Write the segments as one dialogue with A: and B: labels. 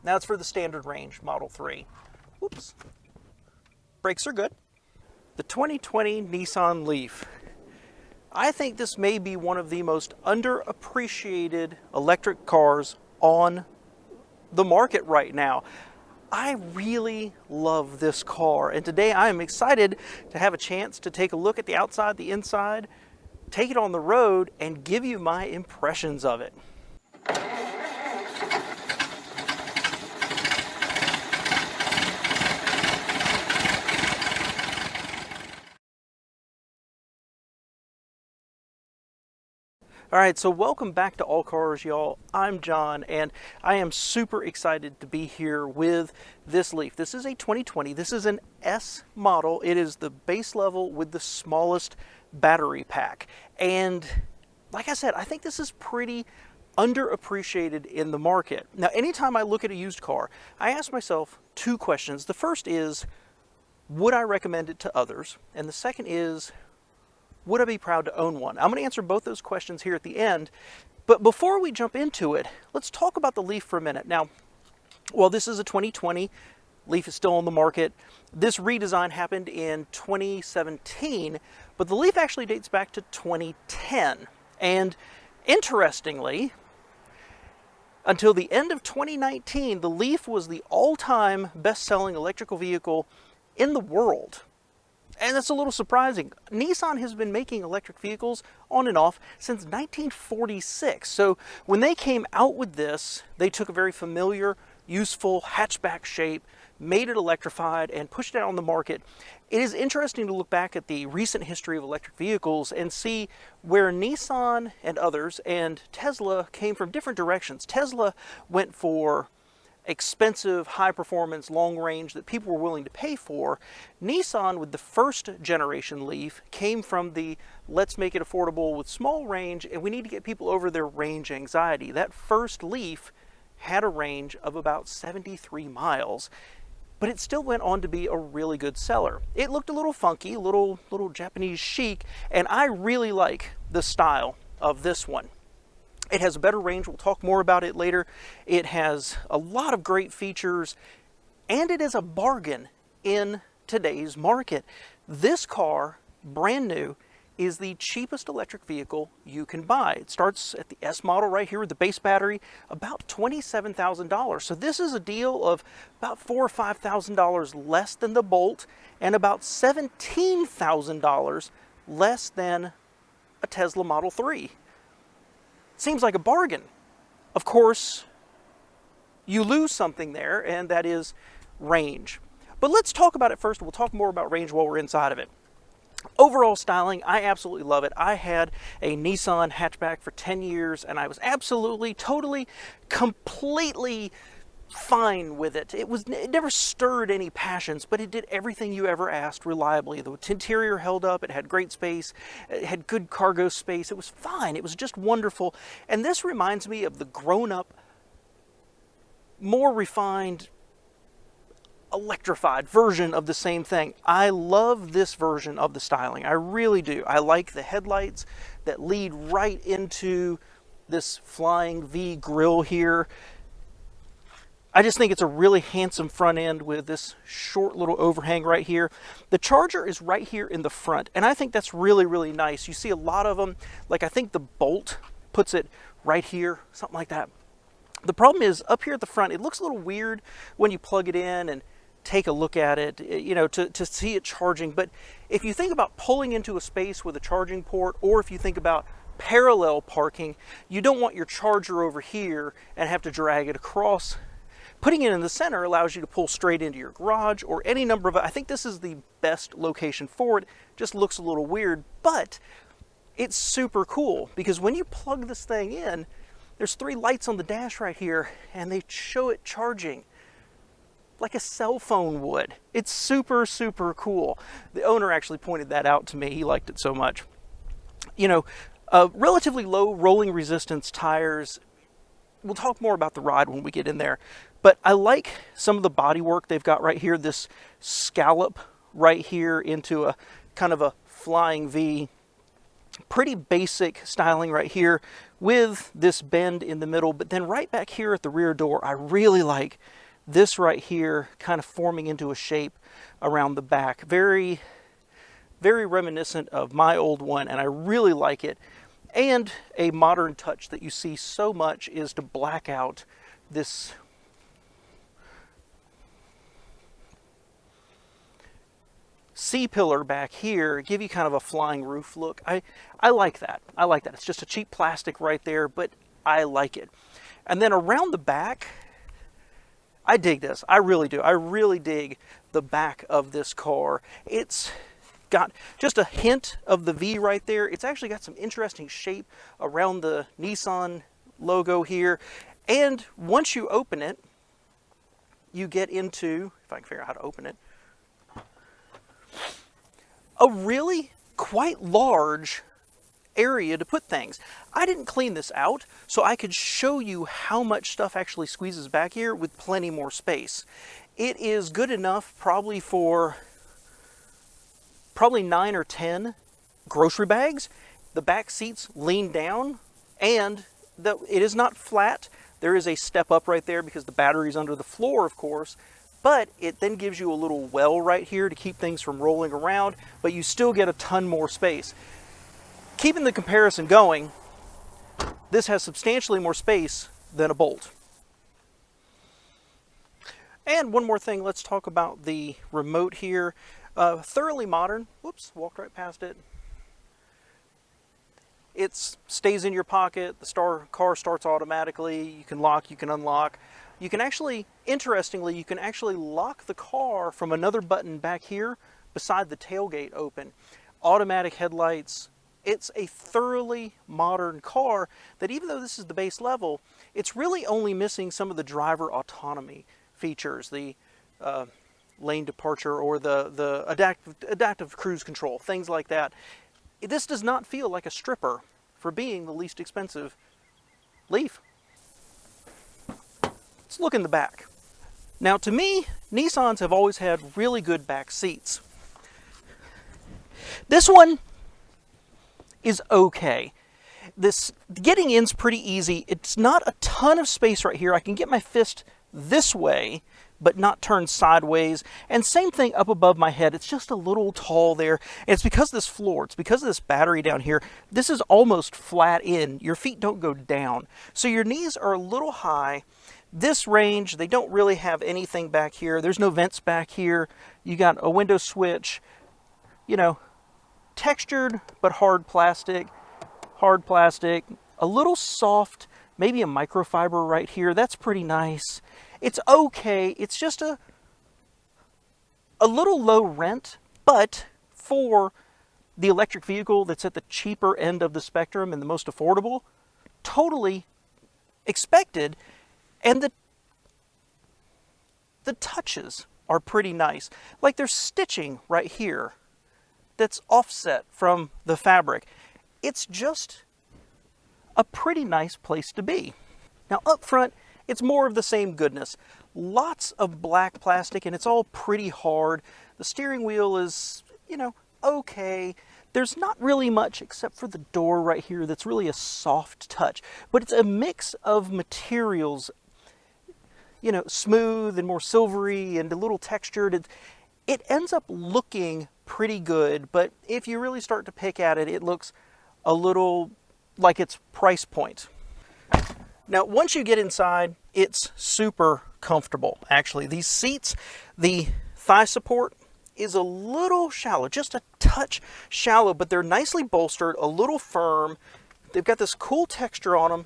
A: Now it's for the standard range, Model 3. Oops. Brakes are good. The 2020 Nissan Leaf. I think this may be one of the most underappreciated electric cars on the market right now. I really love this car, and today I am excited to have a chance to take a look at the outside, the inside, take it on the road, and give you my impressions of it. All right, so welcome back to All Cars, y'all. I'm John, and I am super excited to be here with this Leaf. This is a 2020. This is an S model. It is the base level with the smallest battery pack. And like I said, I think this is pretty underappreciated in the market. Now, anytime I look at a used car, I ask myself two questions. The first is, would I recommend it to others? And the second is, would I be proud to own one? I'm going to answer both those questions here at the end. But before we jump into it, let's talk about the Leaf for a minute. Now, while this is a 2020, Leaf is still on the market. This redesign happened in 2017, but the Leaf actually dates back to 2010. And interestingly, until the end of 2019, the Leaf was the all-time best-selling electrical vehicle in the world. And that's a little surprising. Nissan has been making electric vehicles on and off since 1946. So when they came out with this, they took a very familiar, useful hatchback shape, made it electrified, and pushed it out on the market. It is interesting to look back at the recent history of electric vehicles and see where Nissan and others and Tesla came from different directions. Tesla went for expensive, high performance, long range that people were willing to pay for. Nissan, with the first generation Leaf, came from the let's make it affordable with small range, and we need to get people over their range anxiety. That first Leaf had a range of about 73 miles, but it still went on to be a really good seller. It looked a little funky, a little Japanese chic, and I really like the style of this one. It has a better range. We'll talk more about it later. It has a lot of great features, and it is a bargain in today's market. This car, brand new, is the cheapest electric vehicle you can buy. It starts at the S model right here with the base battery, about $27,000. So this is a deal of about $4,000 or $5,000 less than the Bolt, and about $17,000 less than a Tesla Model 3. Seems like a bargain. Of course, you lose something there, and that is range. But let's talk about it first. We'll talk more about range while we're inside of it. Overall styling, I absolutely love it. I had a Nissan hatchback for 10 years, and I was absolutely, totally, completely fine with it. It never stirred any passions, but it did everything you ever asked reliably. The interior held up, it had great space, it had good cargo space, it was fine, it was just wonderful. And this reminds me of the grown-up, more refined, electrified version of the same thing. I love this version of the styling, I really do. I like the headlights that lead right into this flying V grille here. I just think it's a really handsome front end with this short little overhang right here. The charger is right here in the front, and I think that's really, really nice. You see a lot of them, like I think the Bolt puts it right here, something like that. The problem is up here at the front, it looks a little weird when you plug it in and take a look at it, you know, to see it charging. But if you think about pulling into a space with a charging port, or if you think about parallel parking, you don't want your charger over here and have to drag it across. Putting it in the center allows you to pull straight into your garage or any number of, I think this is the best location for it. Just looks a little weird, but it's super cool because when you plug this thing in, there's 3 lights on the dash right here, and they show it charging like a cell phone would. It's super, super cool. The owner actually pointed that out to me. He liked it so much. You know, relatively low rolling resistance tires. We'll talk more about the ride when we get in there. But I like some of the bodywork they've got right here, this scallop right here into a kind of a flying V. Pretty basic styling right here with this bend in the middle. But then right back here at the rear door, I really like this right here kind of forming into a shape around the back. Very, very reminiscent of my old one, and I really like it. And a modern touch that you see so much is to black out this C-pillar back here, give you kind of a flying roof look. I like that. I like that. It's just a cheap plastic right there, but I like it. And then around the back, I dig this. I really do. I really dig the back of this car. It's got just a hint of the V right there. It's actually got some interesting shape around the Nissan logo here. And once you open it, you get into, if I can figure out how to open it, a really quite large area to put things. I didn't clean this out, so I could show you how much stuff actually squeezes back here with plenty more space. It is good enough probably for 9 or 10 grocery bags. The back seats lean down, and it is not flat. There is a step up right there because the battery's under the floor, of course, but it then gives you a little well right here to keep things from rolling around, but you still get a ton more space. Keeping the comparison going, this has substantially more space than a Bolt. And one more thing, let's talk about the remote here. Thoroughly modern. Whoops, walked right past it. It stays in your pocket. The car starts automatically. You can lock, you can unlock. You can actually, interestingly, you can actually lock the car from another button back here beside the tailgate open. Automatic headlights. It's a thoroughly modern car that, even though this is the base level, it's really only missing some of the driver autonomy features, the lane departure or the adaptive cruise control, things like that. This does not feel like a stripper for being the least expensive Leaf. Let's look in the back. Now, to me, Nissans have always had really good back seats. This one is okay. This getting in's pretty easy. It's not a ton of space right here. I can get my fist this way, but not turn sideways. And same thing up above my head. It's just a little tall there. And it's because of this floor. It's because of this battery down here. This is almost flat in. Your feet don't go down. So your knees are a little high. This range, they don't really have anything back here. There's no vents back here. You got a window switch, you know, textured but hard plastic, a little soft, maybe a microfiber right here. That's pretty nice. It's okay. It's just a little low rent, but for the electric vehicle that's at the cheaper end of the spectrum and the most affordable, totally expected. And the touches are pretty nice. Like there's stitching right here that's offset from the fabric. It's just a pretty nice place to be. Now up front, it's more of the same goodness. Lots of black plastic, and it's all pretty hard. The steering wheel is, you know, okay. There's not really much except for the door right here that's really a soft touch. But it's a mix of materials, you know, smooth and more silvery and a little textured. It ends up looking pretty good, but if you really start to pick at it, it looks a little like its price point. Now, once you get inside, it's super comfortable, actually. These seats, the thigh support is a little shallow, just a touch shallow, but they're nicely bolstered, a little firm. They've got this cool texture on them.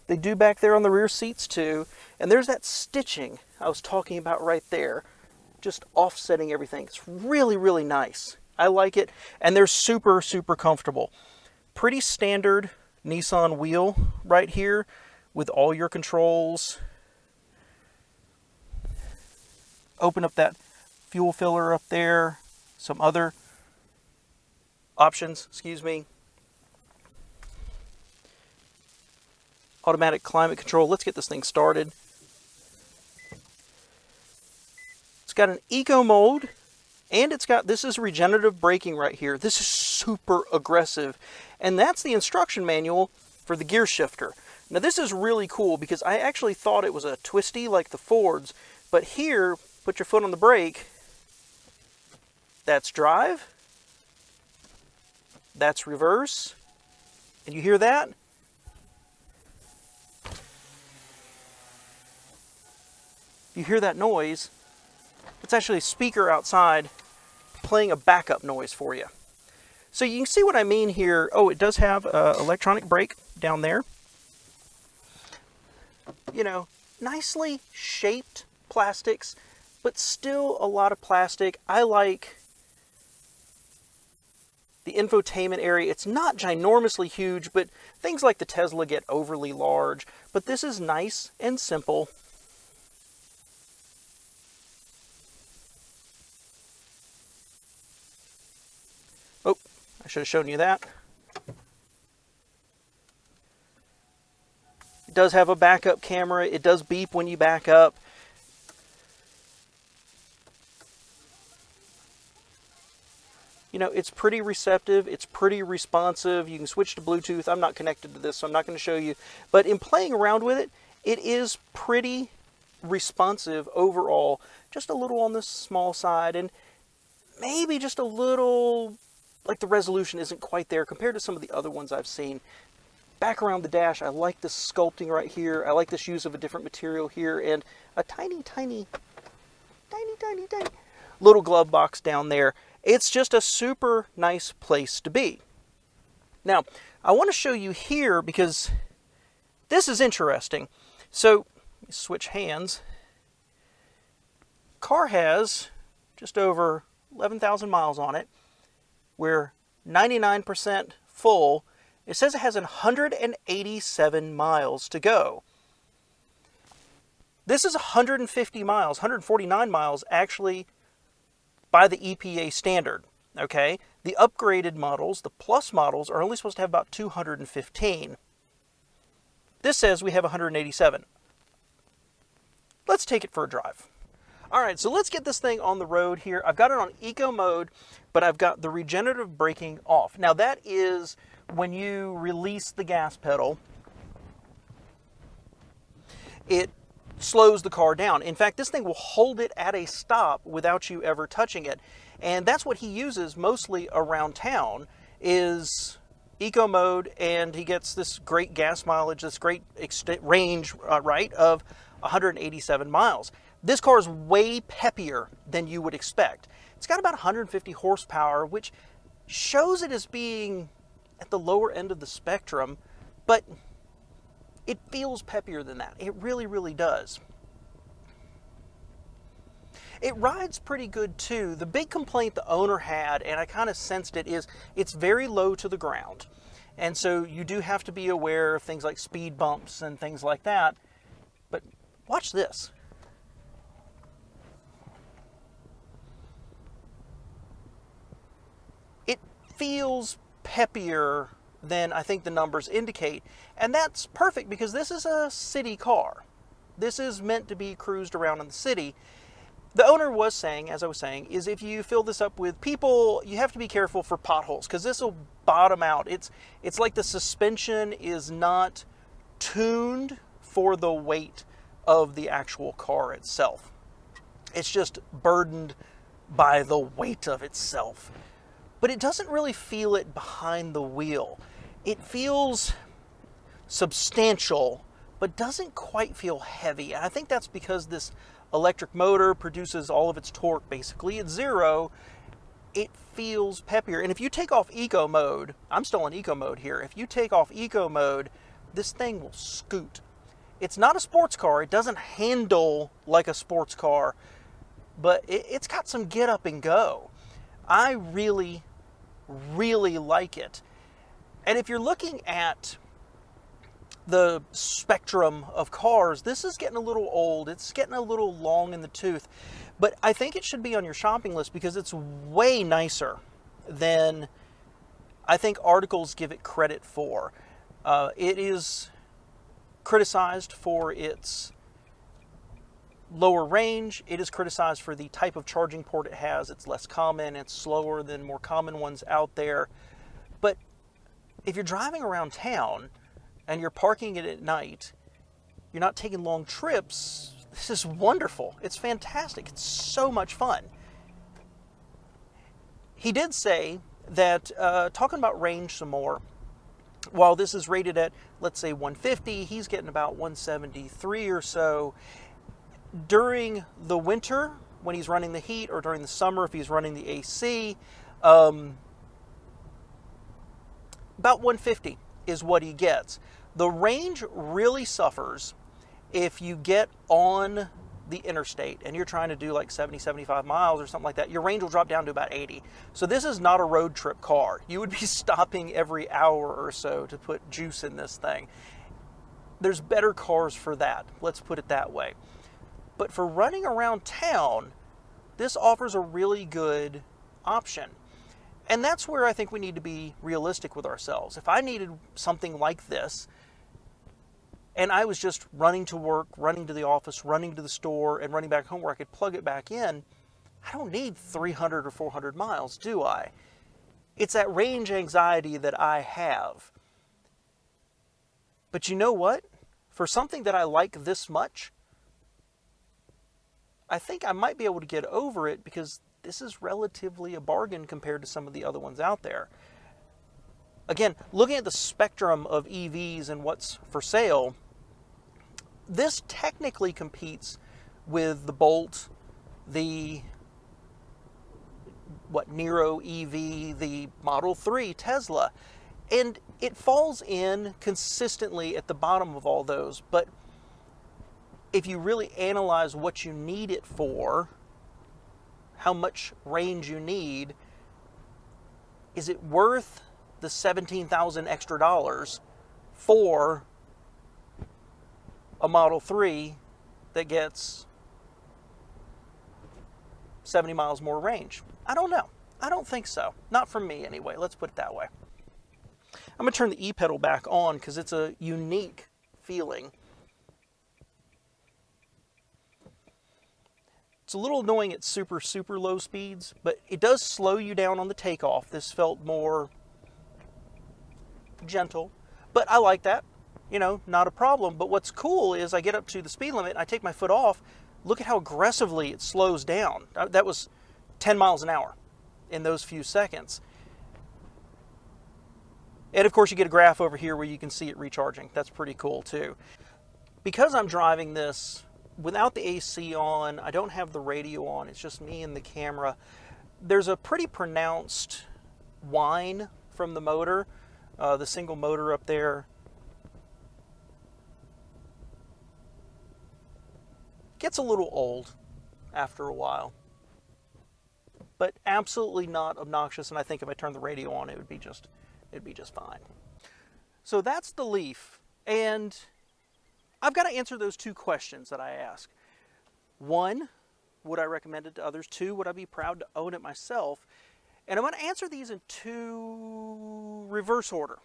A: They do back there on the rear seats too. And there's that stitching I was talking about right there, just offsetting everything. It's really, really nice. I like it. And they're super, super comfortable. Pretty standard Nissan wheel right here with all your controls. Open up that fuel filler up there. Some other options, excuse me. Automatic climate control. Let's get this thing started. It's got an eco mode, and this is regenerative braking right here. This is super aggressive, and that's the instruction manual for the gear shifter. Now this is really cool because I actually thought it was a twisty like the Fords, but here, put your foot on the brake, that's drive, that's reverse, and you hear that? You hear that noise? It's actually a speaker outside playing a backup noise for you. So you can see what I mean here. Oh, it does have electronic brake down there. You know, nicely shaped plastics, but still a lot of plastic. I like the infotainment area. It's not ginormously huge, but things like the Tesla get overly large. But this is nice and simple. Oh, I should have shown you that. It does have a backup camera. It does beep when you back up. You know, it's pretty receptive. It's pretty responsive. You can switch to Bluetooth. I'm not connected to this, so I'm not going to show you. But in playing around with it, it is pretty responsive overall. Just a little on the small side, and maybe just a little, like the resolution isn't quite there compared to some of the other ones I've seen. Back around the dash, I like this sculpting right here. I like this use of a different material here, and a tiny little glove box down there. It's just a super nice place to be. Now, I want to show you here because this is interesting. So, let me switch hands. Car has just over 11,000 miles on it. We're 99% full. It says it has 187 miles to go. This is 150 miles, 149 miles actually by the EPA standard, okay? The upgraded models, the Plus models, are only supposed to have about 215. This says we have 187. Let's take it for a drive. All right, so let's get this thing on the road here. I've got it on eco mode, but I've got the regenerative braking off. Now that is when you release the gas pedal, it slows the car down. In fact, this thing will hold it at a stop without you ever touching it. And that's what he uses mostly around town is eco mode, and he gets this great gas mileage, this great range, right, of 187 miles. This car is way peppier than you would expect. It's got about 150 horsepower, which shows it as being at the lower end of the spectrum, but it feels peppier than that. It really, really does. It rides pretty good too. The big complaint the owner had, and I kind of sensed it, is it's very low to the ground. And so you do have to be aware of things like speed bumps and things like that. But watch this. It feels peppier than I think the numbers indicate. And that's perfect because this is a city car. This is meant to be cruised around in the city. The owner was saying, as I was saying, is if you fill this up with people, you have to be careful for potholes because this will bottom out. It's like the suspension is not tuned for the weight of the actual car itself. It's just burdened by the weight of itself. But it doesn't really feel it behind the wheel. It feels substantial, but doesn't quite feel heavy. And I think that's because this electric motor produces all of its torque basically at zero. It feels peppier. And if you take off eco mode, I'm still in eco mode here. If you take off eco mode, this thing will scoot. It's not a sports car. It doesn't handle like a sports car, but it's got some get up and go. I really, really like it. And if you're looking at the spectrum of cars, this is getting a little old. It's getting a little long in the tooth. But I think it should be on your shopping list because it's way nicer than I think articles give it credit for. It is criticized for its lower range. It is criticized for the type of charging port it has. It's less common. It's slower than more common ones out there. But if you're driving around town, and you're parking it at night, you're not taking long trips, this is wonderful. It's fantastic. It's so much fun. He did say that, talking about range some more, while this is rated at, let's say, 150, he's getting about 173 or so. During the winter, when he's running the heat, or during the summer, if he's running the AC, about 150 is what he gets. The range really suffers if you get on the interstate and you're trying to do like 70, 75 miles or something like that. Your range will drop down to about 80. So this is not a road trip car. You would be stopping every hour or so to put juice in this thing. There's better cars for that, let's put it that way. But for running around town, this offers a really good option. And that's where I think we need to be realistic with ourselves. If I needed something like this, and I was just running to work, running to the office, running to the store, and running back home where I could plug it back in, I don't need 300 or 400 miles, do I? It's that range anxiety that I have. But you know what? For something that I like this much, I think I might be able to get over it, because this is relatively a bargain compared to some of the other ones out there. Again, looking at the spectrum of EVs and what's for sale, this technically competes with the Bolt, the Nero EV, the Model 3 Tesla, and it falls in consistently at the bottom of all those. But if you really analyze what you need it for, how much range you need, is it worth the $17,000 extra dollars for a Model 3 that gets 70 miles more range? I don't know. I don't think so. Not for me anyway. Let's put it that way. I'm going to turn the e-pedal back on because it's a unique feeling. It's a little annoying at super, super low speeds, but it does slow you down on the takeoff. This felt more gentle, but I like that. You know, not a problem. But what's cool is I get up to the speed limit and I take my foot off. Look at how aggressively it slows down. That was 10 miles an hour in those few seconds. And of course you get a graph over here where you can see it recharging. That's pretty cool too. Because I'm driving this without the AC on, I don't have the radio on, it's just me and the camera, there's a pretty pronounced whine from the motor, the single motor up there. Gets a little old after a while, but absolutely not obnoxious, and I think if I turned the radio on, it'd be just fine. So that's the Leaf, and I've got to answer those two questions that I ask. One, would I recommend it to others? Two, would I be proud to own it myself? And I'm going to answer these in two reverse order.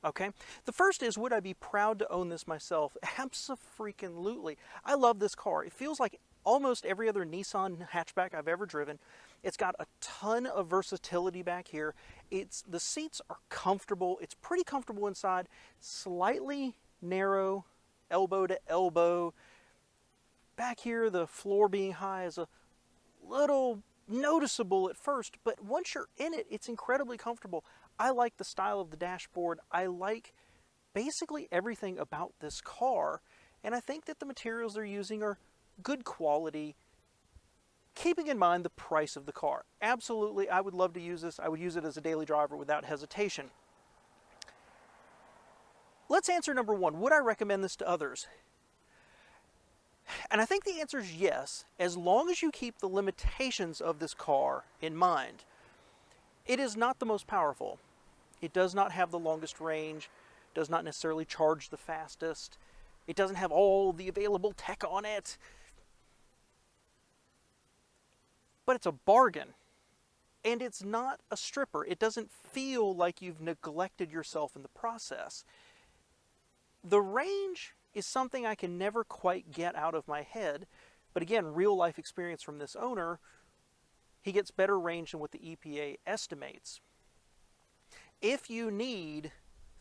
A: Okay? The first is, would I be proud to own this myself? Abso-freaking-lutely. I love this car. It feels like almost every other Nissan hatchback I've ever driven. It's got a ton of versatility back here. The seats are comfortable. It's pretty comfortable inside. Slightly narrow, elbow to elbow. Back here, the floor being high is a little noticeable at first, but once you're in it, it's incredibly comfortable. I like the style of the dashboard. I like basically everything about this car, and I think that the materials they're using are good quality, keeping in mind the price of the car. Absolutely, I would love to use this. I would use it as a daily driver without hesitation. Let's answer number one. Would I recommend this to others? And I think the answer is yes, as long as you keep the limitations of this car in mind. It is not the most powerful. It does not have the longest range, does not necessarily charge the fastest. It doesn't have all the available tech on it. But it's a bargain. And it's not a stripper. It doesn't feel like you've neglected yourself in the process. The range is something I can never quite get out of my head. But again, real life experience from this owner, he gets better range than what the EPA estimates. If you need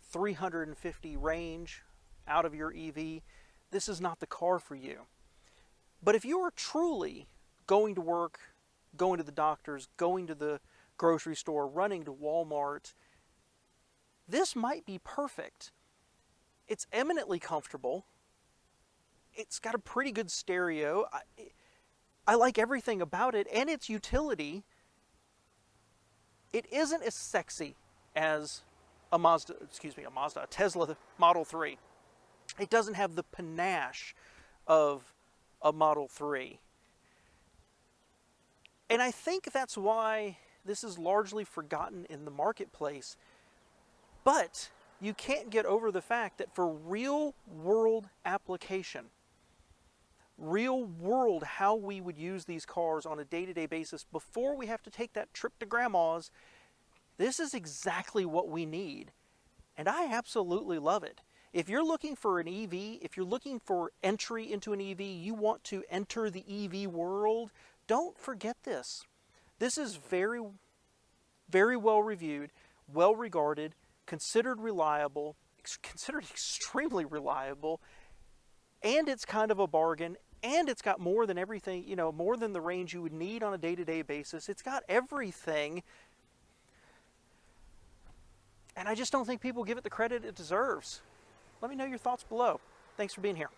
A: 350 range out of your EV, this is not the car for you. But if you are truly going to work, going to the doctors, going to the grocery store, running to Walmart, this might be perfect. It's eminently comfortable. It's got a pretty good stereo. I like everything about it, and its utility. It isn't as sexy as a Tesla Model 3. It doesn't have the panache of a Model 3. And I think that's why this is largely forgotten in the marketplace. But you can't get over the fact that for real world application, real world how we would use these cars on a day-to-day basis before we have to take that trip to grandma's, this is exactly what we need. And I absolutely love it. If you're looking for an EV, if you're looking for entry into an EV, you want to enter the EV world, don't forget this. This is very, very well reviewed, well regarded, considered reliable, considered extremely reliable, and it's kind of a bargain, and it's got more than everything, more than the range you would need on a day-to-day basis. It's got everything. And I just don't think people give it the credit it deserves. Let me know your thoughts below. Thanks for being here.